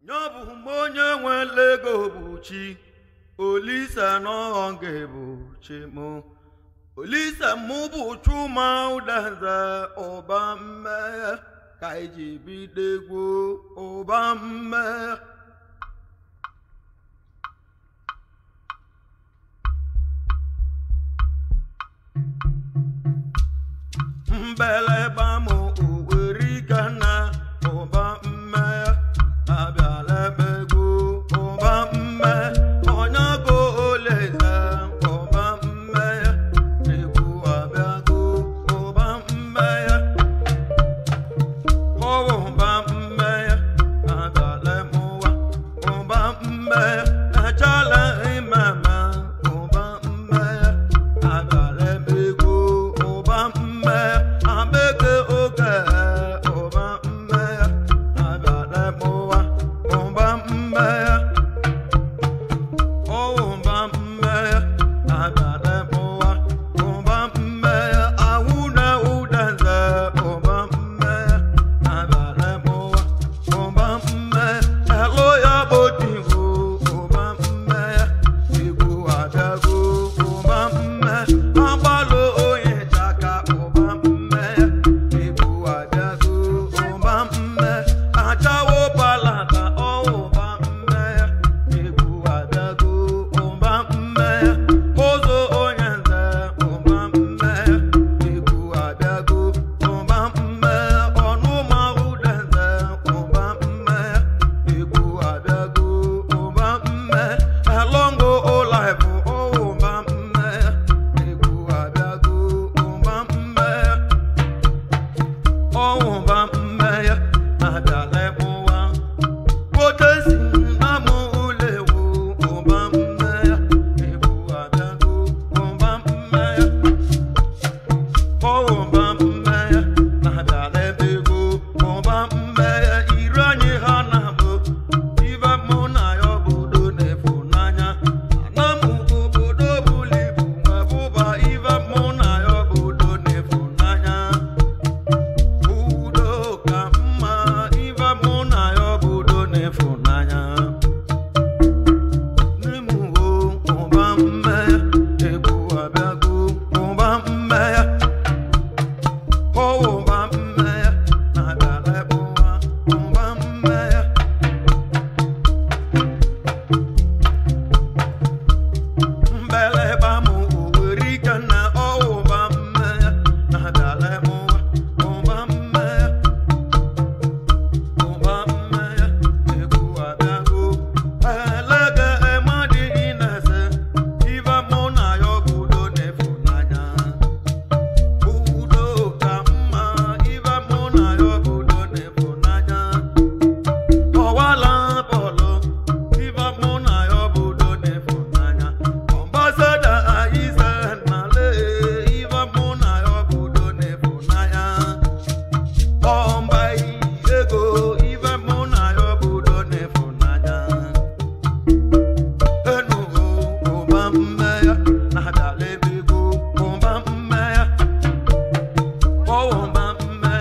Nyobu monye nwele go buchi Olisa no nge buchi mo Olisa mubu chuma udanza Obamme Kaiji bidegu Obamme Mbele bamo uwerigana Obamme Abiale begu Obamme Onyago oleza Obamme Ribu abiago Obamme Obamme Abiale moa Obamme Achala imama Obamme Abiale begu Obamme Abeke oge Obamme Abiale moa Obamme Obamme Abiale moa Obamme Awuna udanza Obamme Abiale moa Obamme Eloya botingo Obamme Ibu adago Obamme Abalo oye jaka Obamme Ibu adago Obamme Achawo palata Obamme Ibu adago Obamme Kozo onyanza Obamme Ibu adago Obamme Onuma udanza Obamme Ibu adago Obamme Elongo olive Obamme Ibu adago Obamme Obamme Abiale moa Potesi namu ulewu Obamme Ibu adago Obamme Obamme Abiale begu Obamme Iranye hanabo Iva mona yobodo nefunanya Anamu obodo bulibu Mabuba Iva mona yobodo nefunanya Udo kama Iva mona yobodo nefunanya Nimu Obamme Ibu abiago Obamme Obamme Abiale moa Obamme Mbele bamu uwerigana Obamme Abiale moa Obamme Obamme Ibu abiago Elege emadi inese Iva mona yobodo nefunanya Udo kama Iva mona yobodo nefunanya Owala polo Iva mona yobodo nefunanya Ambassador Aiza nale Iva mona yobodo nefunanya Ombai ego Iva mona yobodo nefunanya Enu Obamme Abiale begu Obamme Obamme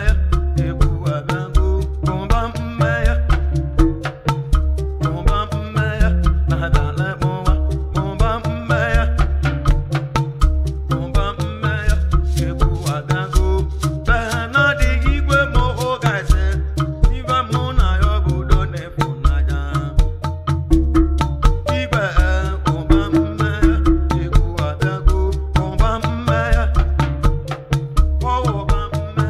Ibu abiago Obamme Obamme Abiale moa Obamme Obamme Ibu abiago Benadi igwe moho gaise Iva mona yobodo nefunanya Igwe Obamme Ibu abiago Obamme Obamme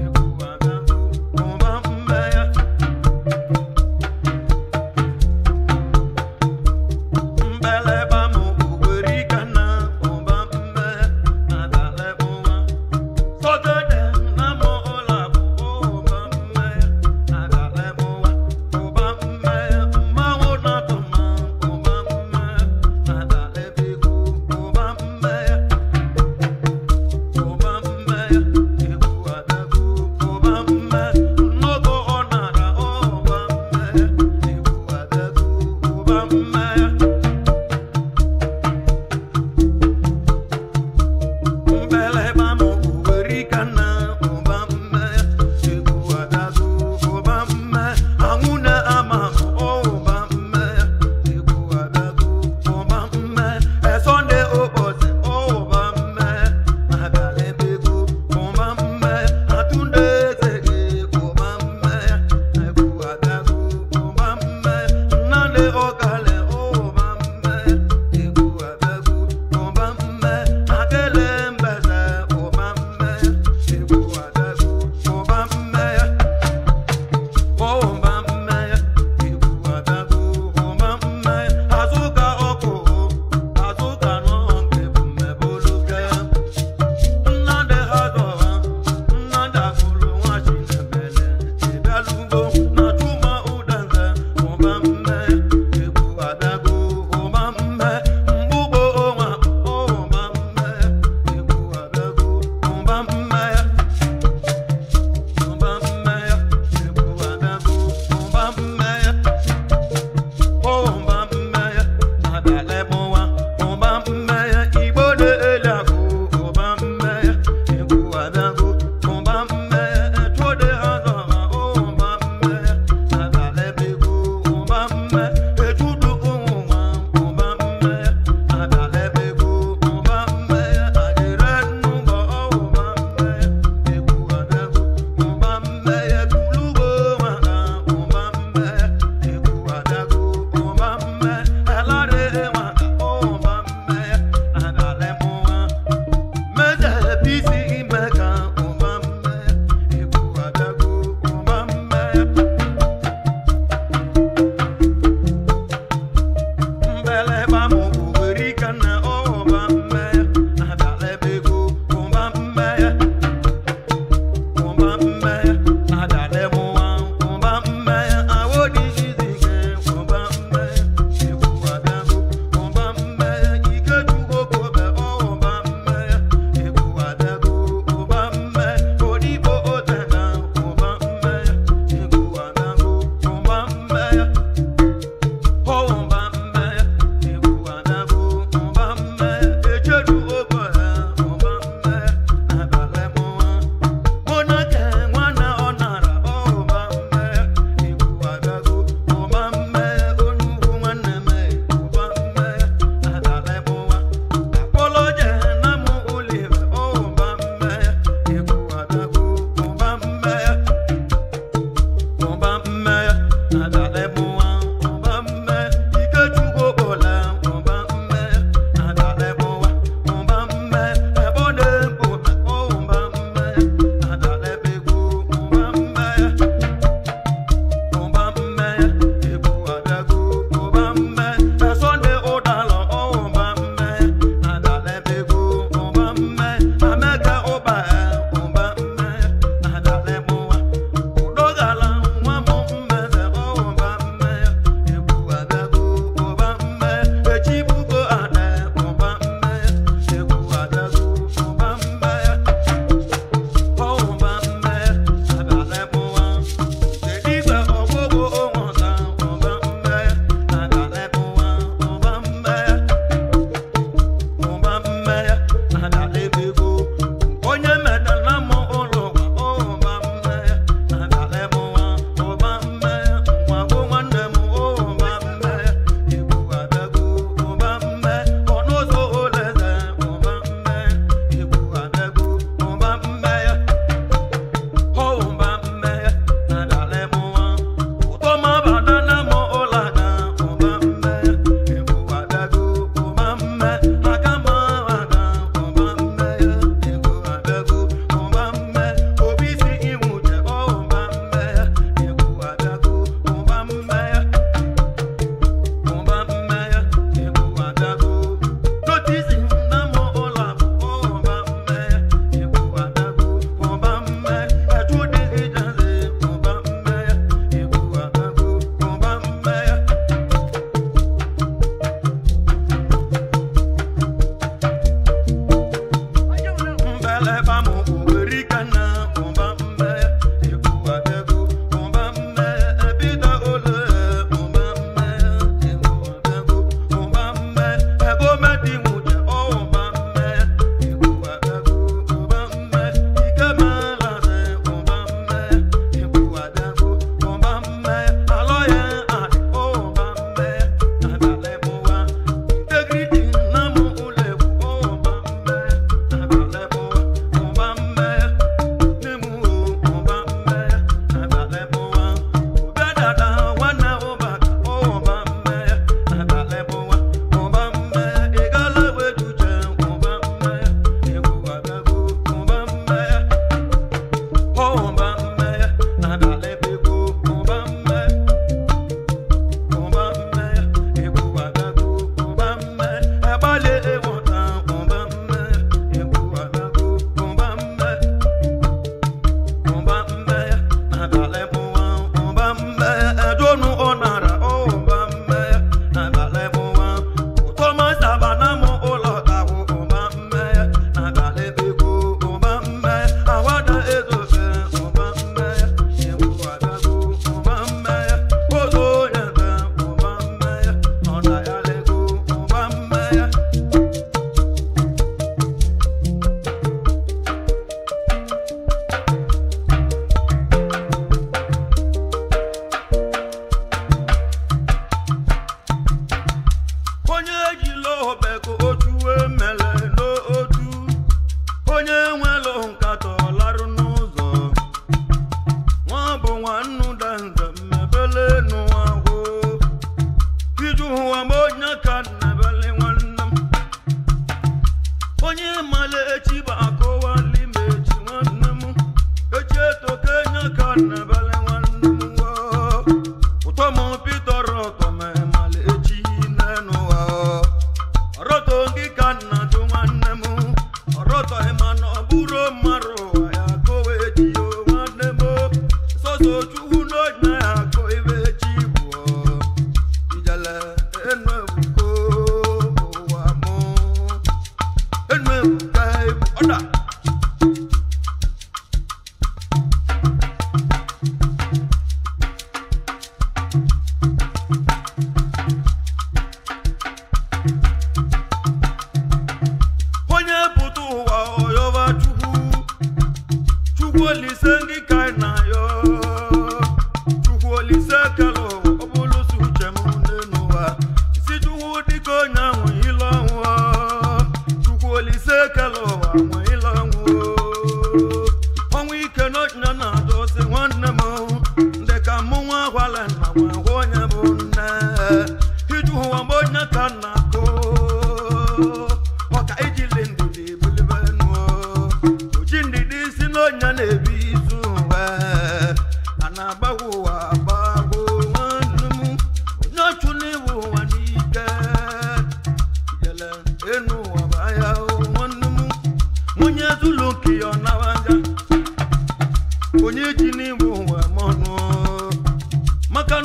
Ibu abiago Obamme Mbele bamu uwerigana Obamme Abiale moa Sotede namo olabu Obamme Abiale moa Obamme Mmawo natoma Obamme Abiale begu Obamme Obamme Ibu adago Obamme Nogo onara Obamme Ibu adago Obamme Mbele bamu uwerigana Obamme Ibu adago Obamme Amuna amamu Bamba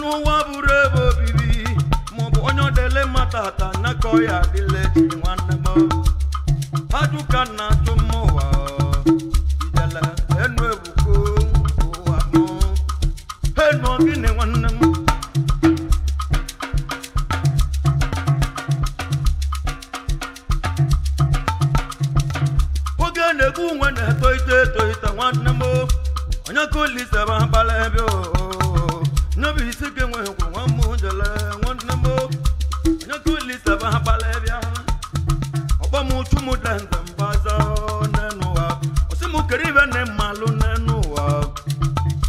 n'ụwa bụrụ ebe obibi maọbụ onye ọdele matata nakọ ya adịla echi nwanne m ajụka na atụ m ụwa ijele enu ebuko ụwa m enu gịnị nwanne m oge na-egbu nwe na-eto ito nwanne m onye ka olise ba akpala ebe n'obi isi gị nwe ekwu nwa m jele nwanne m onye ka olise ba akpala ebe ọkpọ m uchu m denze mbaza n'ụwa osi m kere ibe na mmalụ n'ụwa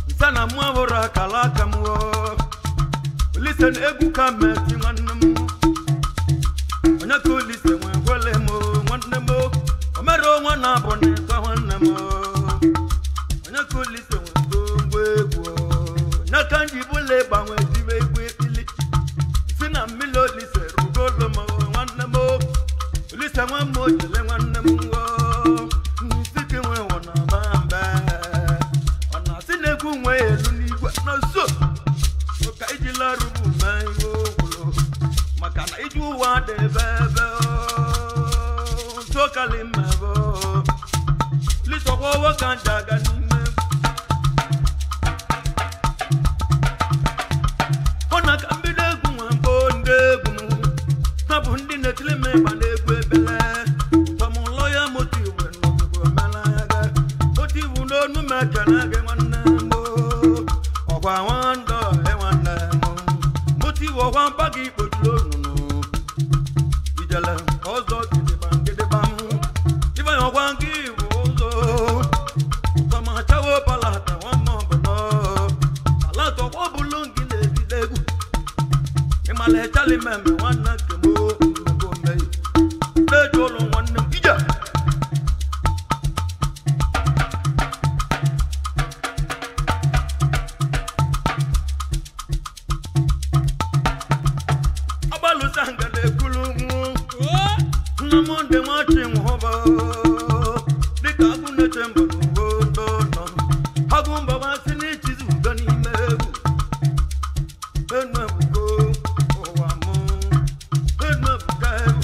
nsa na mụ abụrụ akala aka m olise na egwu ka meti nwanne m onye ka olise nwe gwele m nwanne m o mere onwe na-abụ na ịtọ nwanne m onye ka olise nwe ngwa egwu n'aka nji bụla gbanwe dibe egwu ekili si na mmiri olise rugolo m nwanne m olise nwa m ojele nwanne m isi gị nwe wụ na mba ọ na-asị na egwu nwe elu n'igwe n'oso ka iji larubu mee ihe okwuru maka na iji ụwa dị ebe ntokali mmebe lisokwa ọwa ka nji aga n'ime ọ na ka mbido egwu nwe mbụ ndị egwu na bụ ndị na-etili m ịgba na-egwu ebele ụtọmụlọ ya motivu n'obodo omenanya gị motivu n'onu m ekele gị nwanne m ọgwa nwandọ nwanne m motivu ọgwa mpa gị ikpochiri onunu ijele ọzọ gidigba m ibanye ọgwa gị bụ ụzọ ụtọmachawo palata nwanne ọbụla palata ọgwa ọbụlụ gị na-ebido egwu ịmala echali mmemme nwanne nke m na-eji ụlọ nwanne m ije agbalụsa nga na-ekulu nna m ndị nwachi nwụba dịka agụ na-eche mba n'ugbo nọ agụ mbabasị n'ichizi udo n'ime egwu enu ebugo ụwa m enu ebuga egwu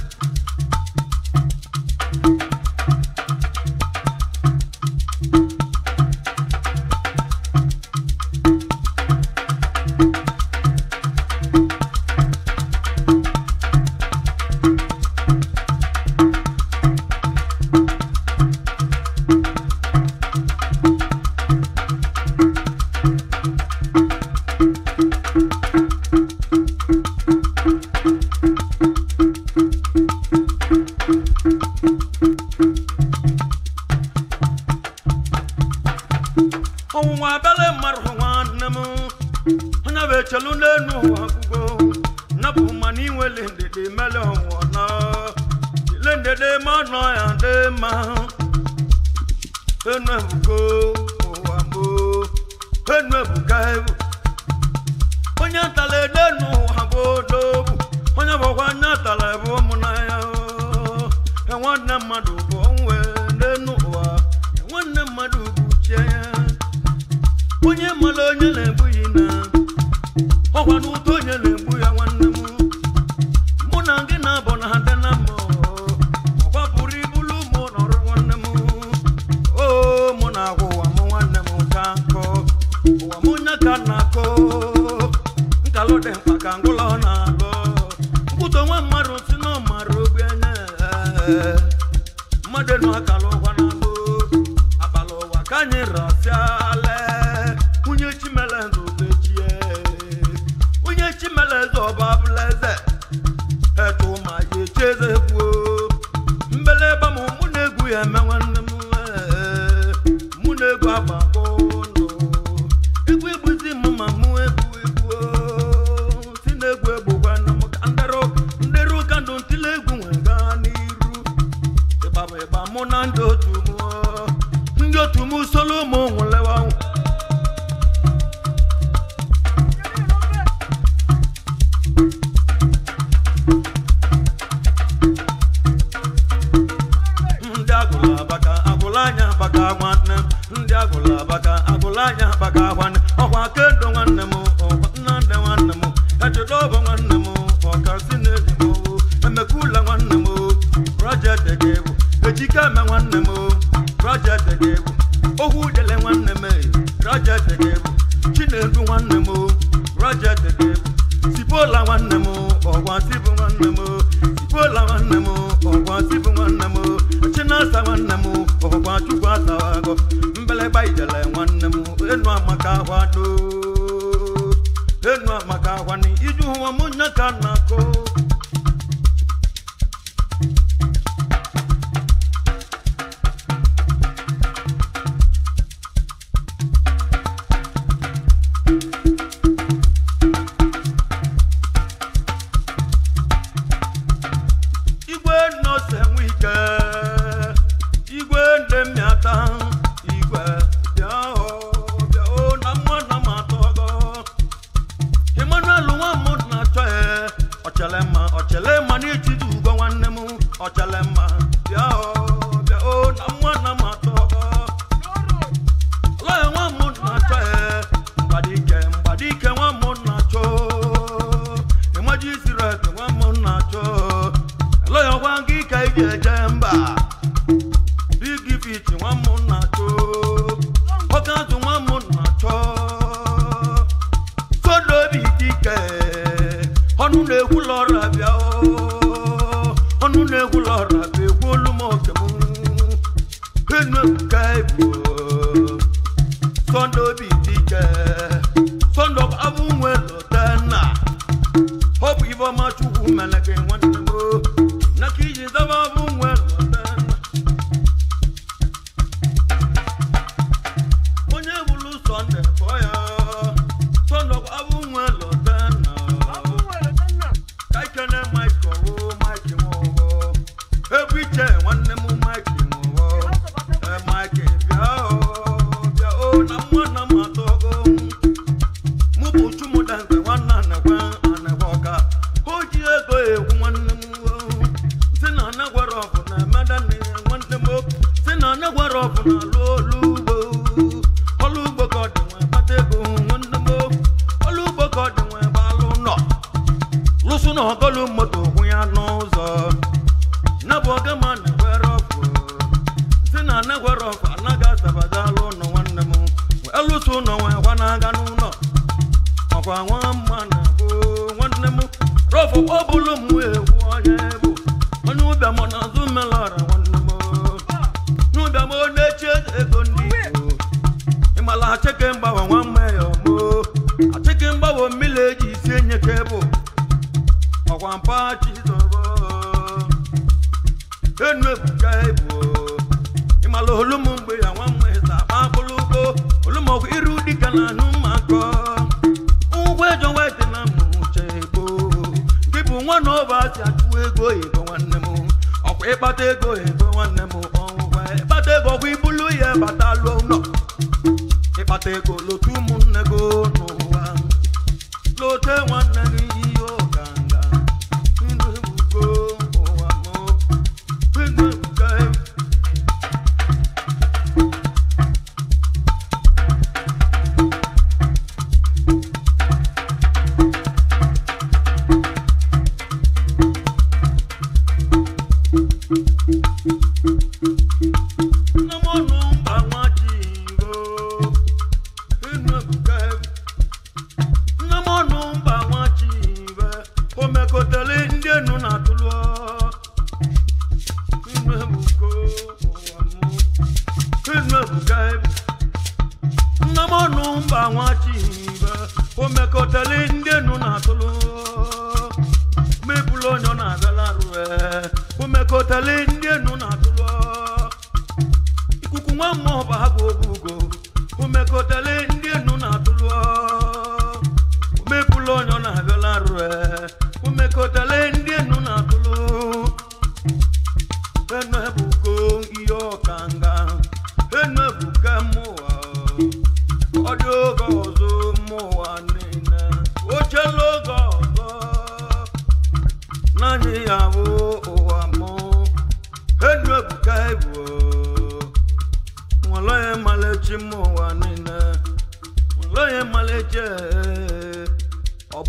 ọnwụnwa abịala mmadụ nwanne m onye bụ echelu n'enu ụwa akwụgo napụ ma na inwele ndede mele ọnwụọ na ile ndede ma nọ ya dị mma enu ebugo ụwa mbụ enu ebuga egwu onye tala edenu ụwa bụ odogwu onye bụkwa anya tala ebe ụmụ na ya nwanne mmadụ bụ onwe n'enu ụwa nwanne mmadụ bụ chie ya onye mara onye na-ebughị na ọkwa n'ụtọ onye na-egbu ya nwanne m mụ na gị na-abụ na ha dị na mma ọkwa pụrụ ibulu ụmụ nọrọ nwanne m mụ na-agwa ụwa m nwanne m ka nkọ ụwa m onye ka na-akọ nkalụ dị mkpa ka ngwụlọ na-alụ mkwụtọ nwa mmadụ si na ọmara ogbenye mmadụ nụ akala ụgwa na mbụ akpala ụwa ka anyị rasịala onye chimeleze obechie onye chimeleze ọba abụleze etu ma ya echeze egwu mbeleba m mụ na-egwu ya eme nwanne m mụ na-egwu agbakọ ndụ egwu egbuzi m ma mụ egwu si na-egwu egbu gwanne m ka ndere ụka ndụ ntile egwu nwe gaa n'iru ịgba mụ na ndị otu m solo ụmụ nwụlewa Bobo nwanne m ọkasị na-eji m owo emekula nwanne m project ga-egwu ejike eme nwanne m project ga-egwu ohu dele nwanne m project ga-egwu Chinedu nwanne m project ga-egwu Sipola nwanne m ọgwa sibu nwanne m Sipola nwanne m ọgwa sibu nwanne m Chinasa nwanne m ọgwa chukwu asawago mbeleba ijele nwanne m enu amaka ahwado enu amaka ahwani iju huwa munya kanako Ochelema ni chidu go nwanne m Ochelema bia o na mwa na matogo la nwa m na cho mbadike nwa m na cho emaji sirete nwa m na cho la yo wangi ka ije jemba big fit nwa m na cho okatu nwa m na cho sodo bidike onu na-egwu lọra bịa onu na-egwu lọra bịa ekwuolu m oke m enuebuka ibu Sọnde obi dike Sọnde abụ nwe lọtana ọ bụ ibe ọma Chukwu mere gị nwanne m na ka iji zaba abụ nwe lọtana onye bụrụ Sọnde kpọọ ya Sọnde abụ nwe lọtana Ebiche nwanne m Mike nwo Mike bịa o na mwa na matogo mụ bụ chumuda nke nwanna anagwa ọka o ji ego egwu nwanne m si na anagwara ọfụ na emeda nwanne m si na anagwara ọfụ na alụ ọlụ ugbo ka ọ dị nwe kpata ego nwanne m ọlụ ugbo ka ọ dị nwe ebe alụ nọ lụsụ na ọgọlụ moto hụ ya n'ụzọ Naboga man where of Sina never of Anaga Sabadalo no one nemo Eluso no one aganuno of one man one nemo Rough Obulum will whatever Anuba Monazumelara one nemo Nuba mo nature egondi Imala chicken bow one may or more a chicken bow village is in your cable of one party Enuebuka ibu Imalo olumugbe àwọn mwesa papulugo Olumogu iru dika na numako Ugwejo wete na muche ebo Kibu nwana oba si atu ego ebo nwanne mu Okwa ịkpata ego ebo nwanne mu Onwe ịkpata ego kwa ibulu ya batalo no Ịkpata ego lotu munne go n'ụwa Lote nwanne gị iyo ganga Enuebuka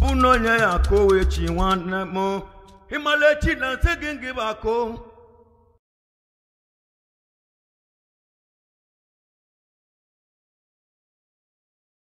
bụ na onye ya akụ echi nwanne m ịmala echi na nsị gị ngị bụ akụ